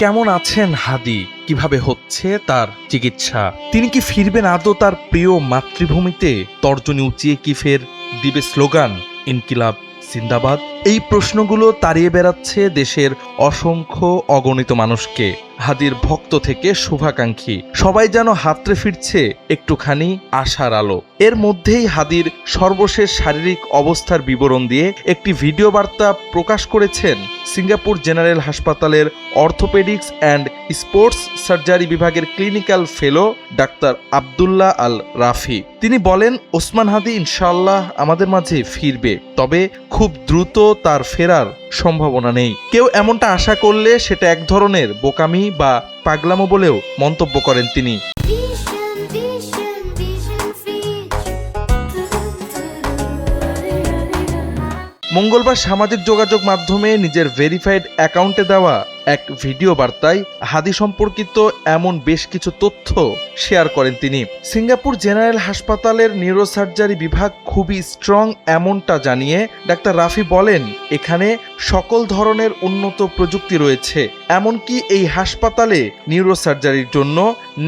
কেমন আছেন হাদি, কিভাবে হচ্ছে তার চিকিৎসা, তিনি কি ফিরবেন আদৌ তার প্রিয় মাতৃভূমিতে, তর্জনী উঁচিয়ে কি ফের দিবে স্লোগান ইনকিলাব জিন্দাবাদ? এই প্রশ্নগুলো তাড়িয়ে বেড়াচ্ছে দেশের অসংখ্য অগণিত মানুষকে। হাদির ভক্ত থেকে শুভাকাঙ্ক্ষী সবাই যেন হাতড়ে ফিরছে একটুখানি আশার আলো। এর মধ্যেই হাদির সর্বশেষ শারীরিক অবস্থার বিবরণ দিয়ে একটি ভিডিও বার্তা প্রকাশ করেছেন সিঙ্গাপুর জেনারেল হাসপাতালের অর্থোপেডিক্স অ্যান্ড স্পোর্টস সার্জারি বিভাগের ক্লিনিক্যাল ফেলো ডাক্তার আবদুল্লাহ আল রাফি। তিনি বলেন, ওসমান হাদি ইনশাআল্লাহ আমাদের মাঝে ফিরবে, তবে খুব দ্রুত তার ফেরার সম্ভাবনা নেই। কেউ এমনটা আশা করলে সেটা এক ধরনের বোকামি বা পাগলামো বলেও মন্তব্য করেন তিনি। মঙ্গলবার সামাজিক যোগাযোগ মাধ্যমে নিজের ভেরিফাইড অ্যাকাউন্টে দেওয়া এক ভিডিও বার্তায় হাদি সম্পর্কিত এমন বেশ কিছু তথ্য শেয়ার করেন তিনি। সিঙ্গাপুর জেনারেল হাসপাতালের নিউরোসার্জারি বিভাগ খুবই স্ট্রং এমনটা জানিয়ে ডাক্তার রাফি বলেন, এখানে সকল ধরনের উন্নত প্রযুক্তি রয়েছে। এমনকি এই হাসপাতালে নিউরোসার্জারির জন্য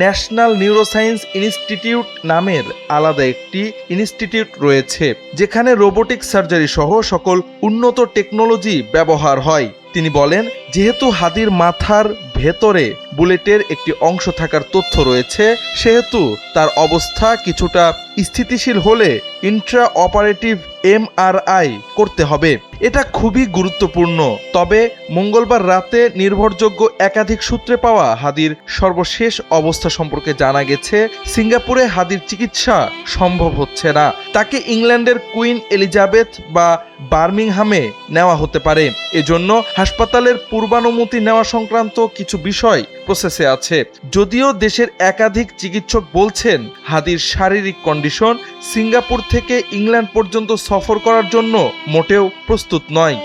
ন্যাশনাল নিউরোসায়েন্স ইনস্টিটিউট নামের আলাদা একটি ইনস্টিটিউট রয়েছে, যেখানে রোবোটিক সার্জারি সহ সকল উন্নত টেকনোলজি ব্যবহার হয়। তিনি বলেন, যেহেতু হাদির মাথার ভেতরে বুলেটের একটি অংশ থাকার তথ্য রয়েছে, সেহেতু তার অবস্থা কিছুটা স্থিতিশীল হলে ইন্ট্রা অপারেটিভ MRI করতে হবে। এটা খুবই গুরুত্বপূর্ণ। তবে মঙ্গলবার রাতে নির্ভরযোগ্য একাধিক সূত্রে পাওয়া হাদির সর্বশেষ অবস্থা সম্পর্কে জানা গেছে, সিঙ্গাপুরে হাদির চিকিৎসা সম্ভব হচ্ছে না। তাকে ইংল্যান্ডের কুইন এলিজাবেথ বা বার্মিংহামে নেওয়া হতে পারে। এজন্য হাসপাতালের পূর্বানুমতি নেওয়া সংক্রান্ত কিছু বিষয় প্রসেসে আছে। যদিও দেশের একাধিক চিকিৎসক বলছেন হাদির শারীরিক কন্ডিশন সিঙ্গাপুর থেকে ইংল্যান্ড পর্যন্ত সফর করার জন্য মোটেও প্রস্তুত নয়।